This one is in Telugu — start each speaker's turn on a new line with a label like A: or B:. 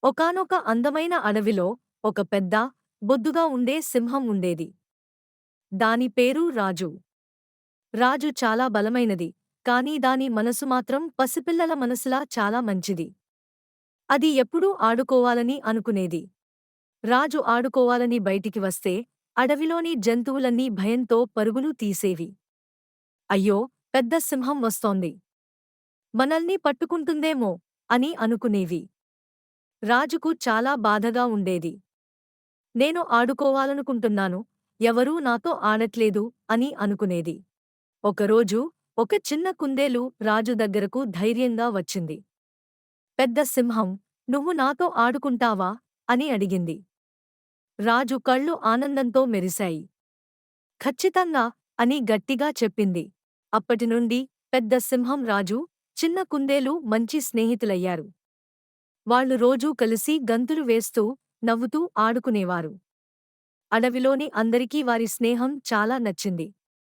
A: ఒకానొక అందమైన అడవిలో ఒక పెద్ద, బొద్దుగా ఉండే సింహం ఉండేది. దాని పేరు రాజు. రాజు చాలా బలమైనది, కానీ దాని మనసు మాత్రం పసిపిల్లల మనసులా చాలా మంచిది. అది ఎప్పుడూ ఆడుకోవాలని అనుకునేది. రాజు ఆడుకోవాలని బయటికి వస్తే, అడవిలోని జంతువులన్నీ భయంతో పరుగులు తీసేవి. అయ్యో, పెద్ద సింహం వస్తోంది, మనల్ని పట్టుకుంటుందేమో అని అనుకునేవి. రాజుకు చాలా బాధగా ఉండేది. నేను ఆడుకోవాలనుకుంటున్నాను, ఎవరూ నాతో ఆడట్లేదు అని అనుకునేది. ఒకరోజు ఒక చిన్న కుందేలు రాజు దగ్గరకు ధైర్యంగా వచ్చింది. పెద్ద సింహం, నువ్వు నాతో ఆడుకుంటావా అని అడిగింది. రాజు కళ్ళు ఆనందంతో మెరిశాయి. ఖచ్చితంగా అని గట్టిగా చెప్పింది. అప్పటినుండి పెద్ద సింహం రాజు, చిన్న కుందేలు మంచి స్నేహితులయ్యారు. వాళ్ళు రోజూ కలిసి గంతులు వేస్తూ, నవ్వుతూ ఆడుకునేవారు. అడవిలోని అందరికీ వారి స్నేహం చాలా నచ్చింది.